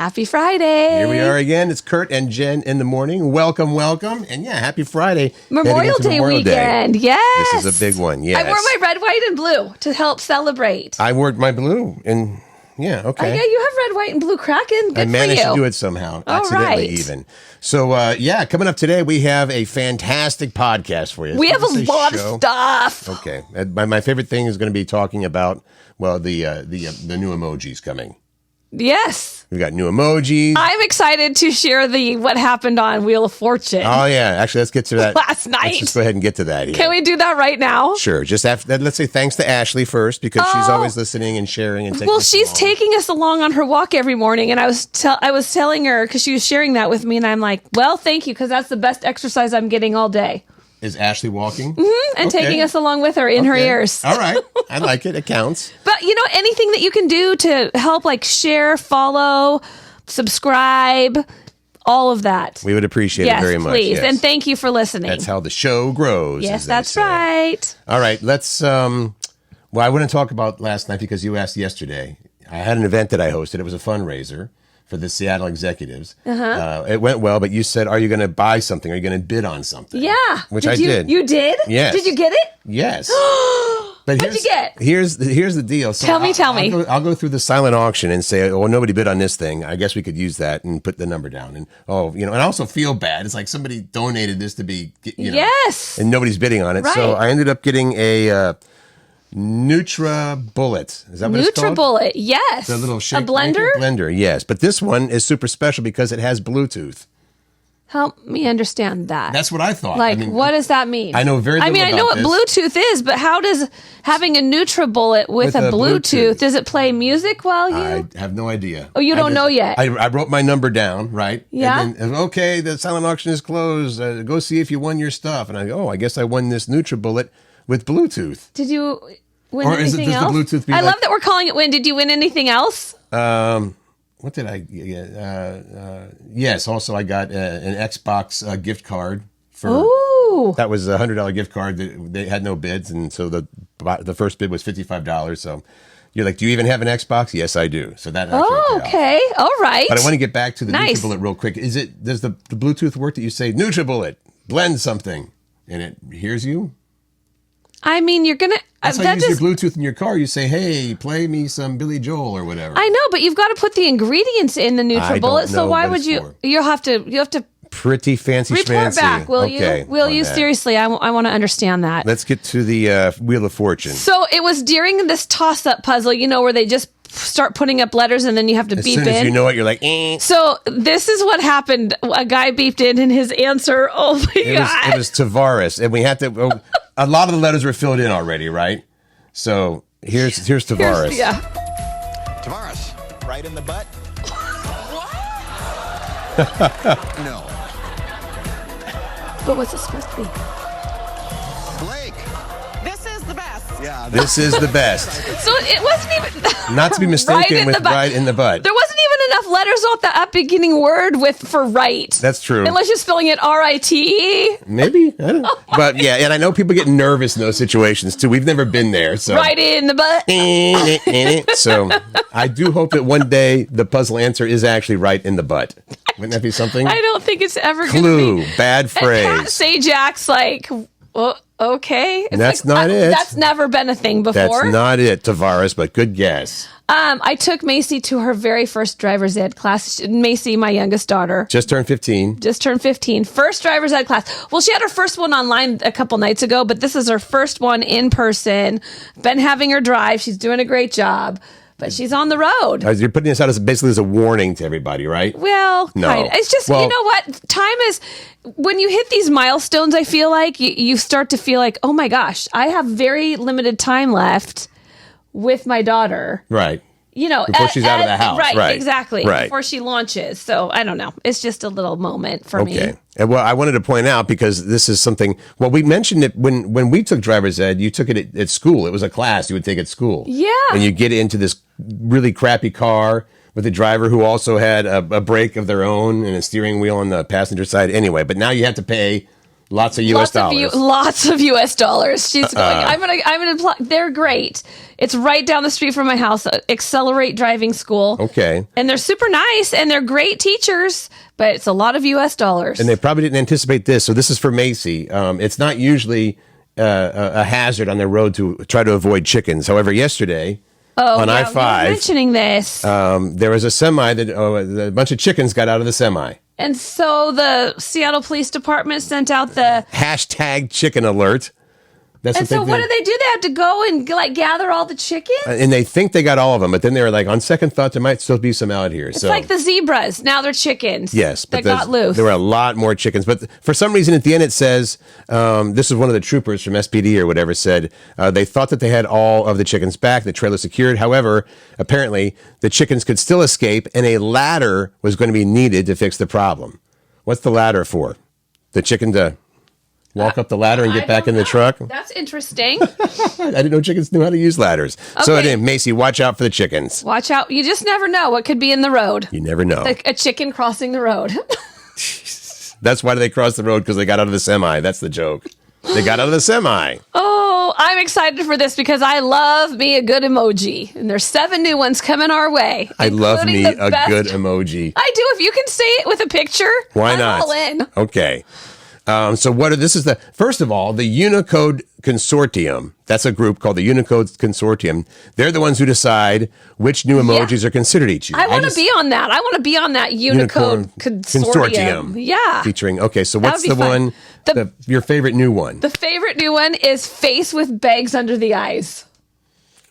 Happy Friday. Here we are again. It's Curt and Jen in the morning. Welcome, welcome. And yeah, happy Friday. Memorial Day weekend. Yes. This is a big one. Yes. I wore my red, white, and blue to help celebrate. I wore my blue and yeah, okay. Yeah, you have red, white, and blue Kraken. Good I managed for you. to do it somehow. All accidentally right. even. So yeah, coming up today, we have a fantastic podcast for you. We have a lot of stuff. Okay. My favorite thing is going to be talking about, well, the new emojis coming. Yes. We've got new emojis. I'm excited to share what happened on Wheel of Fortune. Oh, yeah. Actually, let's get to that. Last night. Let's just go ahead and get to that here. Can we do that right now? Sure. Just after, let's say thanks to Ashley first, because she's always listening and sharing and taking Well, us she's along. taking us along on her walk every morning, and I was telling her, because she was sharing that with me, and I'm like, well, thank you, because that's the best exercise I'm getting all day. Is Ashley walking? Mm-hmm, and taking us along with her in her ears. All right. I like it. It counts. But, anything that you can do to help, like share, follow, subscribe, all of that. We would appreciate it very much. Please. Yes. And thank you for listening. That's how the show grows. Yes, that's right. All right. Let's, well, I want to talk about last night because you asked yesterday. I had an event that I hosted. It was a fundraiser for the Seattle executives. It went well, but you said, are you going to buy something? Are you going to bid on something? Yeah. Which I did. You did? Yes. Did you get it? Yes. But What'd you get? Here's the deal. So Tell me. I'll go through the silent auction and say, oh, nobody bid on this thing. I guess we could use that and put the number down. And and I also feel bad. It's like somebody donated this to be, Yes. and nobody's bidding on it. Right. So I ended up getting a NutriBullet. Is that what it's called? NutriBullet, yes. The little shake blender? Blender, yes. But this one is super special because it has Bluetooth. Help me understand that. That's what I thought. Like, what does that mean? I know very little I know about what this. Bluetooth is, but how does having a NutriBullet with a Bluetooth, does it play music while you? I have no idea. Oh, you don't know yet? I wrote my number down, right? Yeah. And then, okay, the silent auction is closed. Go see if you won your stuff. And I go, I guess I won this NutriBullet with Bluetooth. Did you win Or is it anything just else? the Bluetooth be I like- love that we're calling it win. Did you win anything else? What did I get? Yes, also I got an Xbox gift card. Ooh. That was a $100 gift card. They had no bids, and so the first bid was $55. So you're like, do you even have an Xbox? Yes, I do. So that actually paid off. Okay. All right. But I want to get back to the Nice. NutriBullet real quick. Does the Bluetooth work that you say, NutriBullet, blend something, and it hears you? I mean, you're going to... That's how you use your Bluetooth in your car. You say, hey, play me some Billy Joel or whatever. I know, but you've got to put the ingredients in the NutriBullet. So know why what would it's you... for. You have to Pretty fancy report schmancy. back, will Okay, you? Will on you? that. Seriously, I want to understand that. Let's get to the Wheel of Fortune. So it was during this toss-up puzzle, where they just start putting up letters and then you have to As beep soon as in. you know it, you're like, eh. So this is what happened. A guy beeped in and his answer, oh my God. It was Tavares. And we had to, a lot of the letters were filled in already, right? So here's Tavares. Yeah. Tavares, right in the butt? No. But what's it supposed to be? Blake. This is the best. Yeah. This is the best. So it wasn't even... Not to be mistaken with right in the butt. There wasn't even enough letters off the beginning word for right. That's true. Unless you're spelling it R-I-T-E. Maybe. I don't know. But yeah, and I know people get nervous in those situations too. We've never been there. So. Right in the butt. So I do hope that one day the puzzle answer is actually right in the butt. Wouldn't that be something? I don't think it's ever going to Clue. be. Bad And Pat phrase. Sajak's like, well, okay. It's That's like, not it. That's never been a thing before. That's not it, Tavares, but good guess. I took Macy to her very first driver's ed class. Macy, my youngest daughter, Just turned 15. just turned 15. First driver's ed class. Well, she had her first one online a couple nights ago, but this is her first one in person. Been having her drive. She's doing a great job, but she's on the road. You're putting this out as basically as a warning to everybody, right? Well, No. kind of. It's just, Well- you know what? Time is, when you hit these milestones, I feel like you start to feel like, oh my gosh, I have very limited time left with my daughter. Right. Before she's out of the house. Right, exactly. Right. Before she launches. So I don't know. It's just a little moment for me. Okay. And well, I wanted to point out because this is something. Well, we mentioned it when we took driver's ed. You took it at school. It was a class you would take at school. Yeah. And you get into this really crappy car with a driver who also had a brake of their own and a steering wheel on the passenger side. Anyway, but now you have to pay Lots of U.S. dollars. Lots of U.S. dollars. She's going, I'm gonna, they're great. It's right down the street from my house, Accelerate Driving School. Okay. And they're super nice, and they're great teachers, but it's a lot of U.S. dollars. And they probably didn't anticipate this. So this is for Macy. It's not usually a hazard on their road to try to avoid chickens. However, yesterday on I-5, you were mentioning this. There was a semi that a bunch of chickens got out of the semi. And so the Seattle Police Department sent out the hashtag chicken alert. That's and so what do they do? They have to go and gather all the chickens? And they think they got all of them, but then they were like, on second thought, there might still be some out here. It's like the zebras. Now they're chickens. Yes. That got loose. There were a lot more chickens. But for some reason, at the end, it says, this is one of the troopers from SPD or whatever said, they thought that they had all of the chickens back, the trailer secured. However, apparently, the chickens could still escape, and a ladder was going to be needed to fix the problem. What's the ladder for? The chicken to walk up the ladder and get back in the truck? That's interesting. I didn't know chickens knew how to use ladders. Okay. So anyway, Macy, watch out for the chickens. Watch out. You just never know what could be in the road. You never know. Like a chicken crossing the road. That's why they crossed the road, because they got out of the semi. That's the joke. They got out of the semi. Oh, I'm excited for this because I love me a good emoji. And there's 7 new ones coming our way. I love me a good emoji. I do. If you can say it with a picture, why not? I'm all in. Okay. So first of all, the Unicode Consortium. That's a group called the Unicode Consortium. They're the ones who decide which new emojis are considered each year. I want to be on that. I want to be on that Unicode Consortium. Yeah. Featuring, okay, so what's the one, your favorite new one? The favorite new one is face with bags under the eyes.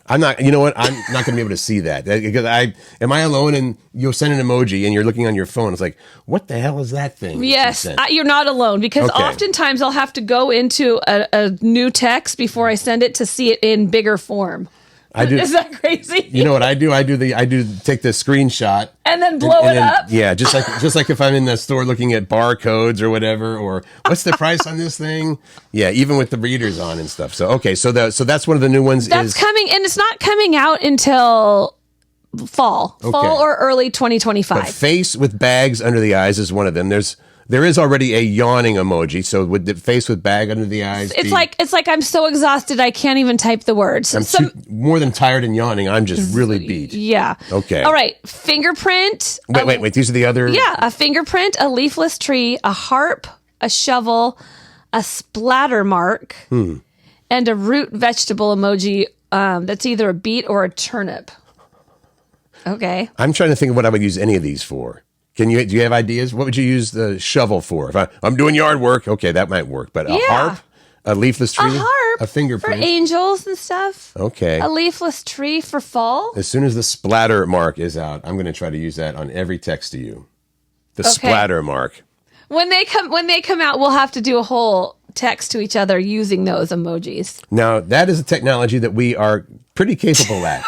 I'm not going to be able to see that because am I alone and you'll send an emoji and you're looking on your phone. It's like, what the hell is that thing? Yes, you're not alone because oftentimes I'll have to go into a new text before I send it to see it in bigger form. I do. Is that crazy? You know what I do? I do take the screenshot and then blow it up. Yeah, just like if I'm in the store looking at barcodes or whatever, or what's the price on this thing? Yeah, even with the readers on and stuff. So okay, so that's one of the new ones. That's coming, and it's not coming out until fall or early 2025. But face with bags under the eyes is one of them. There is already a yawning emoji, so would the face with bag under the eyes? It's like I'm so exhausted I can't even type the words. I'm more than tired and yawning. I'm just really beat. Yeah. Okay. All right. Fingerprint. Wait. These are the other. Yeah. A fingerprint, a leafless tree, a harp, a shovel, a splatter mark, and a root vegetable emoji. That's either a beet or a turnip. Okay. I'm trying to think of what I would use any of these for. Do you have ideas? What would you use the shovel for? If I'm doing yard work, okay, that might work. But a harp, a leafless tree, a fingerprint. For angels and stuff. Okay. A leafless tree for fall. As soon as the splatter mark is out, I'm going to try to use that on every text to you. The splatter mark. When they come out, we'll have to do a whole text to each other using those emojis. Now, that is a technology that we are pretty capable at.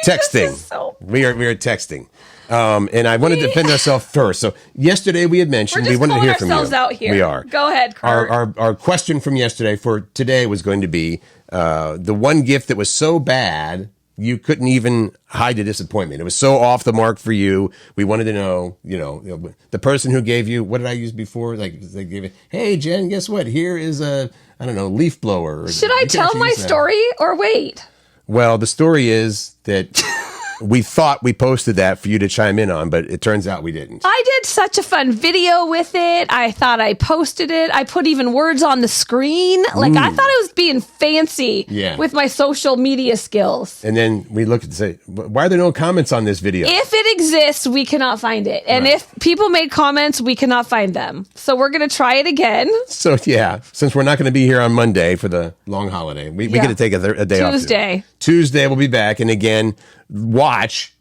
Texting. We are texting. And I want to defend ourselves first. So yesterday we had mentioned we wanted to hear from you. Out here. We are. Go ahead, Curt. Our question from yesterday for today was going to be the one gift that was so bad you couldn't even hide the disappointment. It was so off the mark for you. We wanted to know, the person who gave you, what did I use before? Like they gave it, hey Jen, guess what? Here is a leaf blower. Should I tell my story or wait? Well, the story is that we thought we posted that for you to chime in on, but it turns out we didn't. I did such a fun video with it. I thought I posted it. I put even words on the screen. Like, I thought I was being fancy with my social media skills. And then we looked and say, why are there no comments on this video? If it exists, we cannot find it. And if people made comments, we cannot find them. So we're going to try it again. So, yeah, since we're not going to be here on Monday for the long holiday, we get to take a day off. Tuesday we'll be back. And again, watch,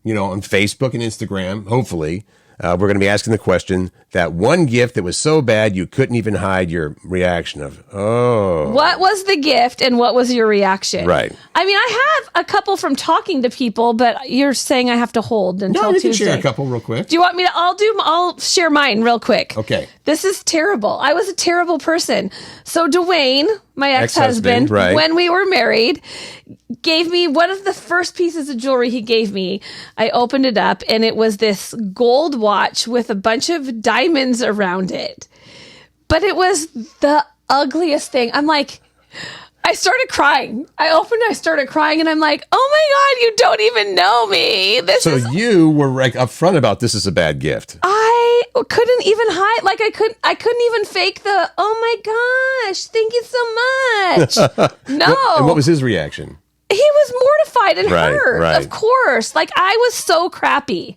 on Facebook and Instagram, hopefully. We're going to be asking the question, that one gift that was so bad you couldn't even hide your reaction of, oh. What was the gift and what was your reaction? Right. I mean, I have a couple from talking to people, but you're saying I have to hold until Tuesday. No, you can share a couple real quick. Do you want me to? I'll share mine real quick. Okay. This is terrible. I was a terrible person. So Dwayne, my ex-husband, when we were married, gave me one of the first pieces of jewelry he gave me. I opened it up and it was this gold watch with a bunch of diamonds around it. But it was the ugliest thing. I'm like, I started crying. I started crying, and I'm like, oh my God, you don't even know me. So you were like upfront about this is a bad gift. I couldn't even hide. Like I couldn't even fake the, oh my gosh, thank you so much. No. And what was his reaction? He was mortified and hurt, right. of course. Like, I was so crappy.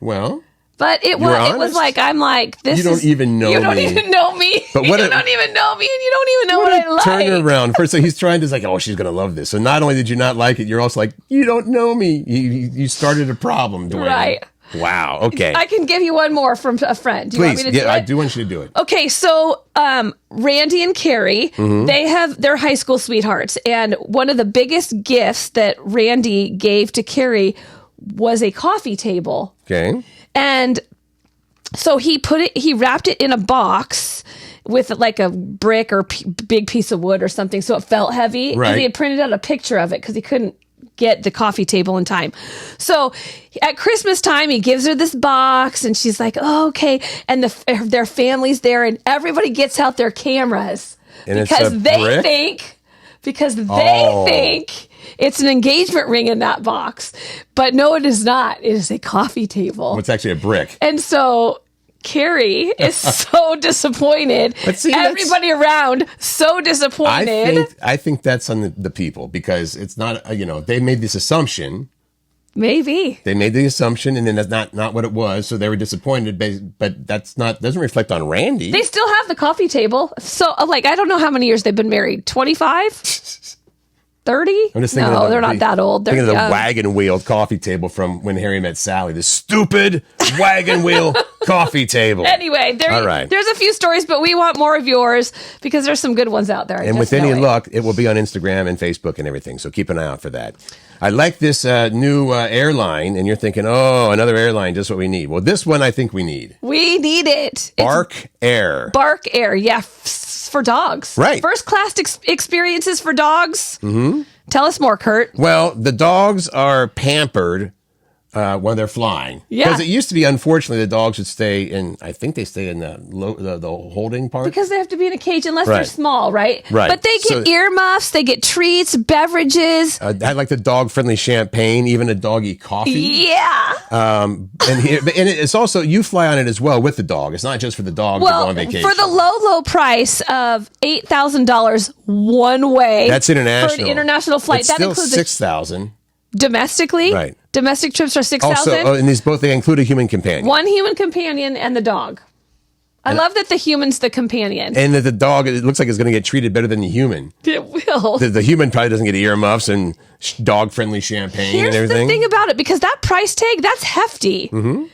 Well, but it was like, I'm like, this you don't even know me. You don't even know me. But you don't even know me, and you don't even know what I like. Turn around. First, he's trying to like, oh, she's going to love this. So not only did you not like it, you're also like, you don't know me. You started a problem, Dwayne. Right. Wow. Okay. I can give you one more from a friend. Do you Please, want me to do it? I do want you to do it. Okay, so Randy and Carrie, they're high school sweethearts, and one of the biggest gifts that Randy gave to Carrie was a coffee table. Okay. And so he wrapped it in a box with like a brick or big piece of wood or something, so it felt heavy. Right. And he had printed out a picture of it because he couldn't get the coffee table in time. So at Christmas time, he gives her this box, and she's like, oh, okay. And their family's there, and everybody gets out their cameras And because they think it's an engagement ring in that box. But no, it is not. It is a coffee table. Well, it's actually a brick. And so Carrie is so disappointed. But see, everybody around so disappointed. I think that's on the people, because it's not, they made this assumption. Maybe. They made the assumption, and then that's not what it was. So they were disappointed, but doesn't reflect on Randy. They still have the coffee table. So like, I don't know how many years they've been married. 25? 30? I'm just thinking no, they're not that old. They're thinking of the young. wagon wheel coffee table from When Harry Met Sally. The stupid wagon wheel coffee table. Anyway, All right. there's a few stories, but we want more of yours because there's some good ones out there. And with any luck, it will be on Instagram and Facebook and everything. So keep an eye out for that. I like this new airline, and you're thinking, oh, another airline, just what we need. Well, this one I think we need. We need it. Bark Air. Bark Air, yeah, for dogs. Right. First class experiences for dogs. Mm-hmm. Tell us more, Curt. Well, the dogs are pampered when they're flying. Yeah. Because it used to be, unfortunately, the dogs would stay in, I think they stay in the holding part. Because they have to be in a cage unless they're small, right? Right. But they get earmuffs, they get treats, beverages. I like the dog-friendly champagne, even a doggy coffee. Yeah. And it's also, you fly on it as well with the dog. It's not just for the dog to go on vacation. For the low price of $8,000 one way. That's international. For an international flight. It's that still includes $6,000. Domestically? Right. Domestic trips are $6,000. Also, and they include a human companion. One human companion and the dog. I love that the human's the companion. And that the dog, it looks like it's going to get treated better than the human. It will. The human probably doesn't get earmuffs and dog-friendly champagne Here's and everything. the thing about it, because that price tag, that's hefty. Mm-hmm.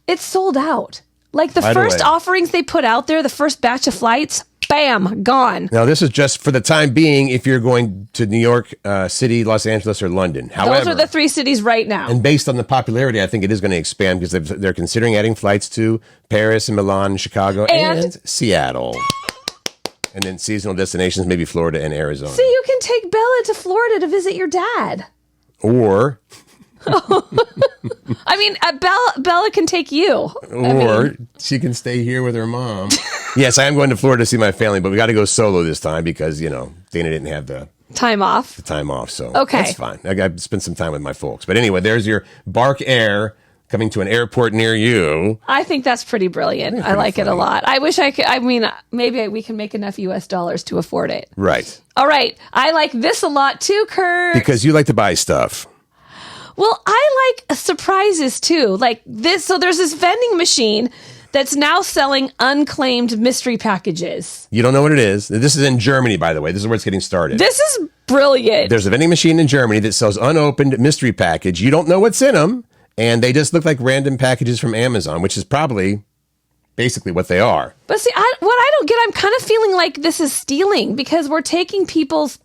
It's sold out. Like the first offerings they put out there, the first batch of flights, bam, gone. Now, this is just for the time being if you're going to New York City, Los Angeles, or London. However, those are the three cities right now. And based on the popularity, I think it is going to expand because they're considering adding flights to Paris and Milan, Chicago, and Seattle. And then seasonal destinations, maybe Florida and Arizona. So you can take Bella to Florida to visit your dad. Or... I mean, Bella can take you. Or she can stay here with her mom. Yes, I am going to Florida to see my family, but we got to go solo this time because, Dana didn't have the time off. So okay. That's fine. I got to spend some time with my folks. But anyway, there's your Bark Air coming to an airport near you. I think that's pretty brilliant. I like it a lot. I wish I could. I mean, maybe we can make enough US dollars to afford it. Right. All right. I like this a lot too, Curt. Because you like to buy stuff. Well, I like surprises too. Like this. So there's this vending machine that's now selling unclaimed mystery packages. You don't know what it is. This is in Germany, by the way. This is where it's getting started. This is brilliant. There's a vending machine in Germany that sells unopened mystery package. You don't know what's in them, and they just look like random packages from Amazon, which is probably basically what they are. But see, what I don't get, I'm kind of feeling like this is stealing because we're taking people's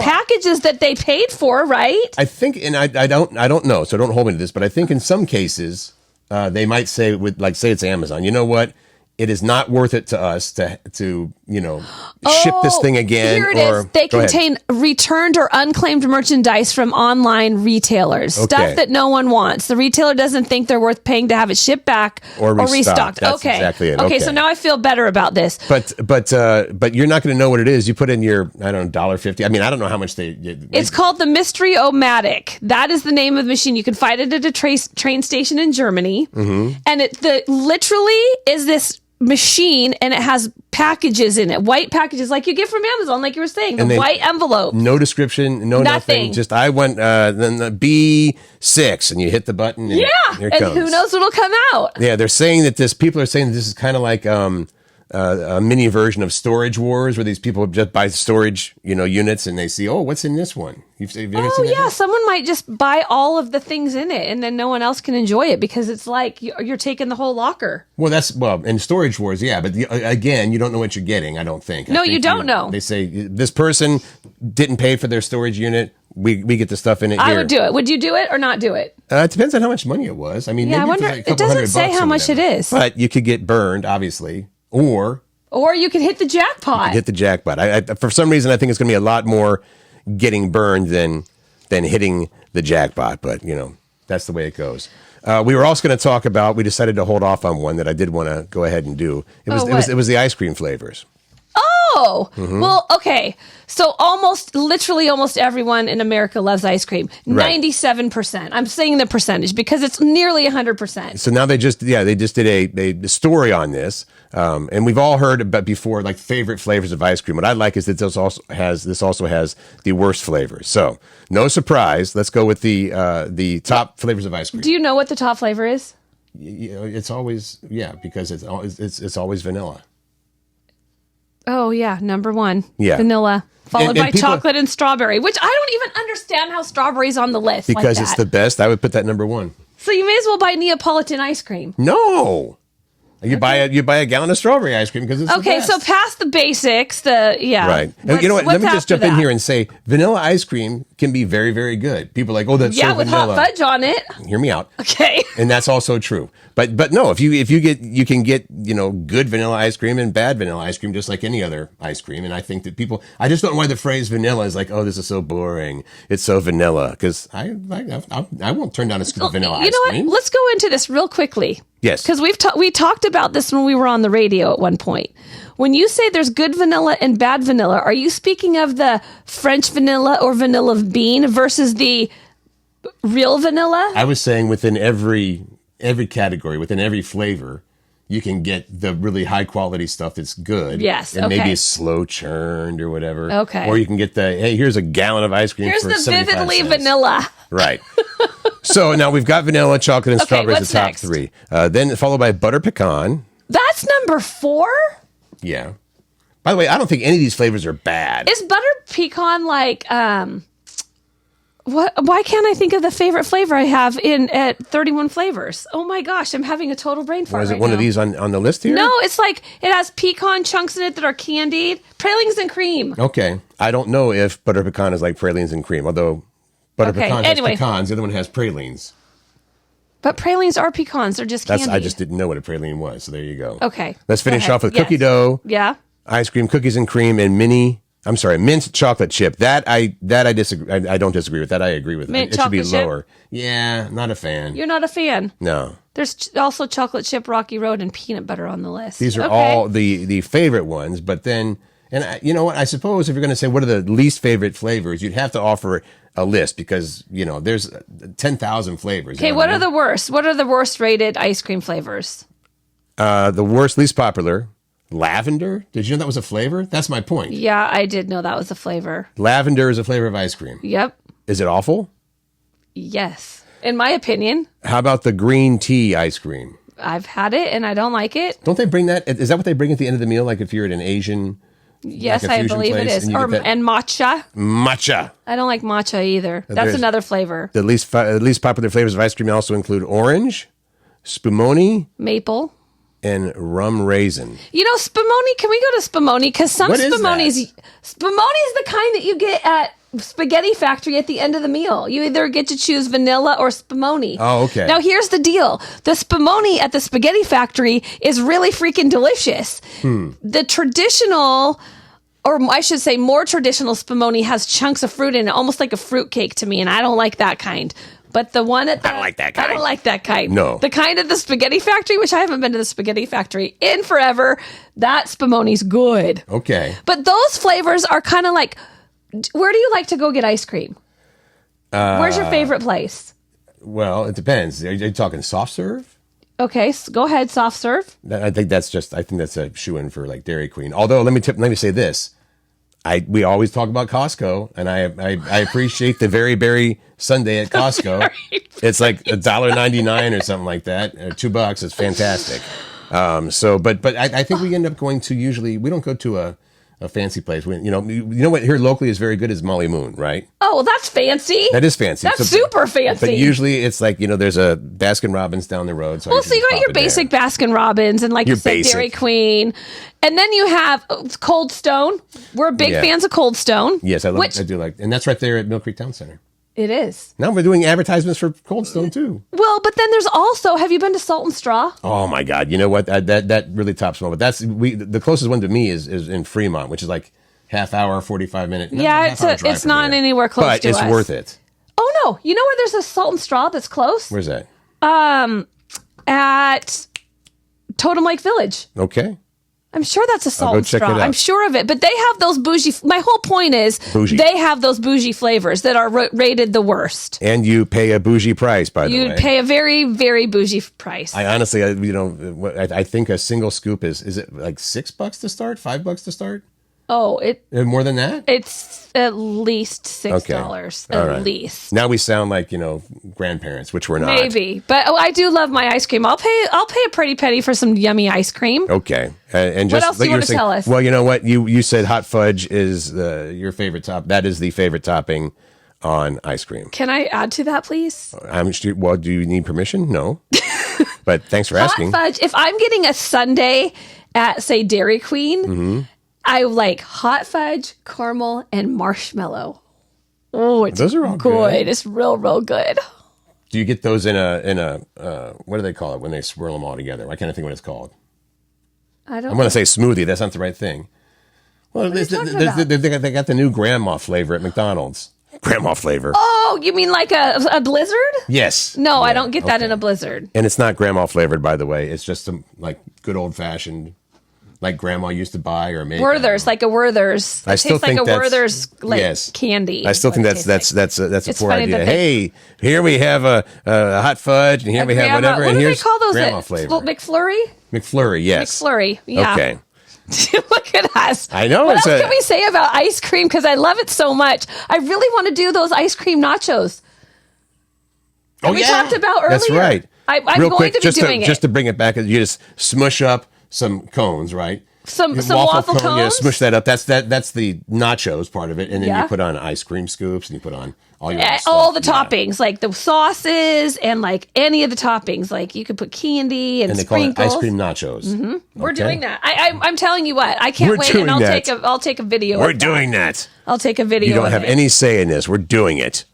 packages that they paid for, right? I think, and I don't know, so don't hold me to this, but I think in some cases they might say say it's Amazon. You know what? it is not worth it to us to ship this thing again. Here it is. They contain returned or unclaimed merchandise from online retailers. Stuff that no one wants. The retailer doesn't think they're worth paying to have it shipped back or restocked. That's exactly it. Okay, so now I feel better about this. But you're not going to know what it is. You put in your, I don't know, $1.50. I mean, I don't know how much It's called the Mystery-O-Matic. That is the name of the machine. You can find it at a train station in Germany. Mm-hmm. And it literally is this machine, and it has packages in it, white packages like you get from Amazon, like you were saying, the white envelope. No description, nothing. Just I went then the B6, and you hit the button. And here it comes. Who knows what'll come out? Yeah, they're saying that people are saying that this is kind of like a mini version of Storage Wars, where these people just buy storage, units, and they see, oh, what's in this one? Have you ever seen that? Someone might just buy all of the things in it, and then no one else can enjoy it because it's like you're taking the whole locker. Well, in Storage Wars, yeah, but again, you don't know what you're getting. I don't think. No, you don't know. They say this person didn't pay for their storage unit. We get the stuff in it. I would do it. Would you do it or not do it? It depends on how much money it was. I mean, I wonder. It doesn't say how much it is, but you could get burned, obviously. Or you could hit the jackpot. I for some reason, I think it's going to be a lot more getting burned than hitting the jackpot. But, that's the way it goes. We were also going to talk about, we decided to hold off on one that I did want to go ahead and do. It was the ice cream flavors. Oh, well, okay. So literally almost everyone in America loves ice cream. Right. 97%. I'm saying the percentage because it's nearly 100%. So now they just did a story on this. And we've all heard about before, like favorite flavors of ice cream. What I like is that this also has the worst flavors. So no surprise. Let's go with the top flavors of ice cream. Do you know what the top flavor is? It's always, because it's always vanilla. Oh, yeah. Number one. Yeah. Vanilla. Followed by chocolate and strawberry, which I don't even understand how strawberry's on the list. Because it's the best. I would put that number one. So you may as well buy Neapolitan ice cream. No. You buy a gallon of strawberry ice cream because it's the best. So past the basics, right. And you know what? Let me just jump in here and say vanilla ice cream can be very, very good. People are like, oh, that's so vanilla. Yeah, with hot fudge on it. Hear me out. Okay. And that's also true. But no, you can get good vanilla ice cream and bad vanilla ice cream just like any other ice cream. And I think that I just don't know why the phrase vanilla is like, oh, this is so boring. It's so vanilla, because I won't turn down a scoop of vanilla ice cream. You know what? Let's go into this real quickly. Yes. Because we talked about this when we were on the radio at one point. When you say there's good vanilla and bad vanilla, are you speaking of the French vanilla or vanilla bean versus the real vanilla? I was saying within every category, within every flavor, you can get the really high quality stuff that's good. Yes, and maybe it's slow churned or whatever. Okay. Or you can get here's a gallon of ice cream for 75 cents. Here's the vividly vanilla. Right. So now we've got vanilla, chocolate, and strawberry as the top next? three. Then followed by butter pecan. That's number 4? Yeah. By the way, I don't think any of these flavors are bad. Is butter pecan like what? Why can't I think of the favorite flavor I have at 31 flavors? Oh my gosh, I'm having a total brain fart. Is it one of these on the list here? No, it's like it has pecan chunks in it that are candied, pralines and cream. Okay, I don't know if butter pecan is like pralines and cream, although butter pecan has pecans, the other one has pralines. But pralines are pecans; they're just candied. I just didn't know what a praline was, so there you go. Okay, let's finish off with cookie dough. Yeah, ice cream, cookies and cream, and mint chocolate chip. That I disagree. I don't disagree with that. I agree with mint it. It should be chip? lower. Yeah, not a fan. You're not a fan? No. There's also chocolate chip, Rocky Road, and peanut butter on the list. These are all the favorite ones, but then, you know what? I suppose if you're going to say what are the least favorite flavors, you'd have to offer a list because, there's 10,000 flavors. Okay, what are the worst? What are the worst rated ice cream flavors? The worst, least popular. Lavender? Did you know that was a flavor? That's my point. Yeah, I did know that was a flavor. Lavender is a flavor of ice cream. Yep. Is it awful? Yes. In my opinion. How about the green tea ice cream? I've had it and I don't like it. Don't they bring that? Is that what they bring at the end of the meal? Like if you're at an Asian... Yes, I believe it is. And matcha. Matcha. I don't like matcha either. That's another flavor. The least popular flavors of ice cream also include orange, spumoni, maple, and rum raisin. Spumoni, can we go to spumoni? Because some Spumoni's the kind that you get at spaghetti factory at the end of the meal. You either get to choose vanilla or spumoni. Oh, okay. Now here's the deal. The spumoni at the spaghetti factory is really freaking delicious. The traditional, or I should say more traditional spumoni has chunks of fruit in it, almost like a fruit cake to me, and I don't like that kind. But the one at the, I don't like that kind. I don't like that kind. No. The kind at the spaghetti factory, which I haven't been to the spaghetti factory in forever, that spumoni's good. Okay. But those flavors are kind of like, where do you like to go get ice cream? Where's your favorite place? Well, it depends. Are you talking soft serve? Okay, so go ahead, soft serve. I think that's a shoe-in for like Dairy Queen. Although let me say this. We always talk about Costco, and I appreciate the very berry sundae at Costco. It's like $1.99 or something like that, or $2. It's fantastic. But I think we end up going to, usually we don't go to a fancy place. You know what here locally is very good is Molly Moon, right? Oh, well, that's fancy. That is fancy. That's super fancy. But usually it's like, there's a Baskin Robbins down the road. So you got your basic Baskin Robbins and like you said, Dairy Queen. And then you have Cold Stone. We're big fans of Cold Stone. Yes, I do like, and that's right there at Mill Creek Town Center. It is. Now we're doing advertisements for Cold Stone too. Well, but then there's also, have you been to Salt and Straw? Oh my God! You know what? That really tops me. But the closest one to me is in Fremont, which is like half hour, 45 minute. It's not anywhere close but to us. But it's worth it. Oh no! You know where there's a Salt and Straw that's close? Where's that? At Totem Lake Village. Okay. I'm sure that's a Salt go and check Straw. it out. I'm sure of it. But they have those bougie. My whole point is they have those bougie flavors that are rated the worst. And you pay a bougie price, by the way. You'd pay a very, very bougie price. I honestly, I think a single scoop is it like $6 to start, $5 to start? Oh, more than that? It's at least $6. Okay. At least. Now we sound like, grandparents, which we're not. Maybe. But I do love my ice cream. I'll pay a pretty penny for some yummy ice cream. Okay. And just what else do you want to tell us? Well, you know what? You said hot fudge is your favorite that is the favorite topping on ice cream. Can I add to that, please? Well, do you need permission? No. But thanks for asking. Hot fudge. If I'm getting a sundae at, say, Dairy Queen, I like hot fudge, caramel, and marshmallow. Oh, those are all good. It's real, real good. Do you get those in a what do they call it when they swirl them all together? I can't think what it's called. I don't. I'm going to say smoothie. That's not the right thing. Well, they got the new grandma flavor at McDonald's. Grandma flavor. Oh, you mean like a blizzard? Yes. No, I don't get that in a blizzard. And it's not grandma flavored, by the way. It's just some like good old fashioned, like grandma used to buy or make. Werther's, like a Werther's. I still think like a that's Werther's candy. I still think that's a poor idea. They, hey, here we have a hot fudge, and here we have whatever, and here's they call those grandma flavor. McFlurry. McFlurry, yes. McFlurry, yeah. Okay. Look at us. I know. What else can we say about ice cream? Because I love it so much. I really want to do those ice cream nachos. We talked about earlier. That's right. I'm Real going quick, to be doing it. Just to bring it back, you just smush up some cones, right? Some waffle cones. Yeah, smush that up. That's the nachos part of it, and then Yeah. you put on ice cream scoops, and you put on all your all the stuff. toppings, like the sauces and like any of the toppings. Like you could put candy and they sprinkles. call it ice cream nachos. Mm-hmm. We're doing that. I'm telling you what. I can't wait, and I'll take a video. We're doing that. I'll take a video. You don't have any say in this. We're doing it.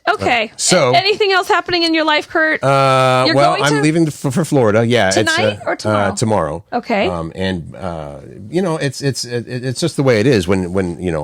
Okay. So, anything else happening in your life, Kurt? I'm leaving for Florida. Yeah, tonight or tomorrow? Tomorrow. Okay. It's just the way it is when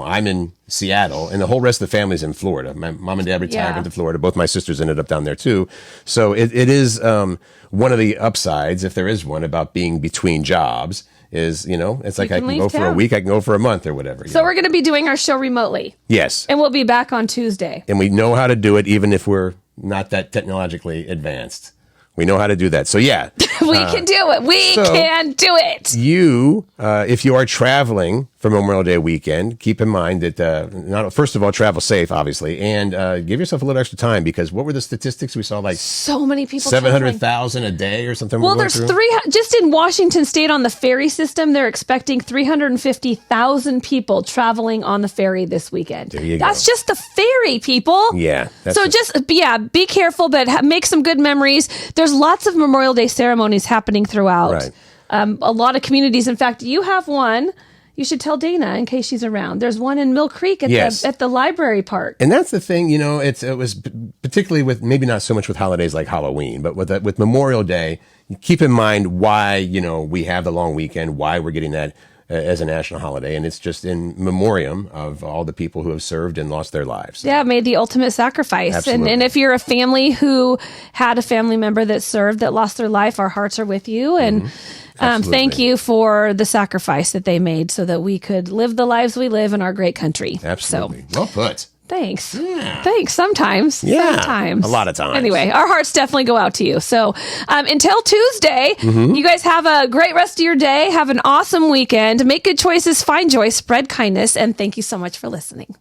I'm in Seattle and the whole rest of the family's in Florida. My mom and dad retired into Florida. Both my sisters ended up down there too. So it is one of the upsides, if there is one, about being between jobs. Is it's like I can go for a week, I can go for a month or whatever. So we're going to be doing our show remotely. Yes. And we'll be back on Tuesday. And we know how to do it, even if we're not that technologically advanced. We know how to do that. So yeah. We can do it. We can do it. You, if you are traveling for Memorial Day weekend, keep in mind that, first of all, travel safe, obviously, and give yourself a little extra time, because what were the statistics? We saw like so many people 700,000 a day or something. Well, there's just in Washington State on the ferry system, they're expecting 350,000 people traveling on the ferry this weekend. There you go. That's just the ferry, people. Yeah. Be careful, but make some good memories. There's lots of Memorial Day ceremonies happening throughout. Right. A lot of communities. In fact, you have one you should tell Dana in case she's around. There's one in Mill Creek at the library park. And that's the thing, it was particularly with, maybe not so much with holidays like Halloween, but with Memorial Day, keep in mind why, we have the long weekend, why we're getting that as a national holiday. And it's just in memoriam of all the people who have served and lost their lives. Yeah, made the ultimate sacrifice. Absolutely. And if you're a family who had a family member that served, that lost their life, our hearts are with you. And thank you for the sacrifice that they made so that we could live the lives we live in our great country. Absolutely. So, well put. Thanks. Yeah. Thanks. Sometimes. Yeah. Sometimes. A lot of times. Anyway, our hearts definitely go out to you. So until Tuesday, you guys have a great rest of your day. Have an awesome weekend. Make good choices. Find joy. Spread kindness. And thank you so much for listening.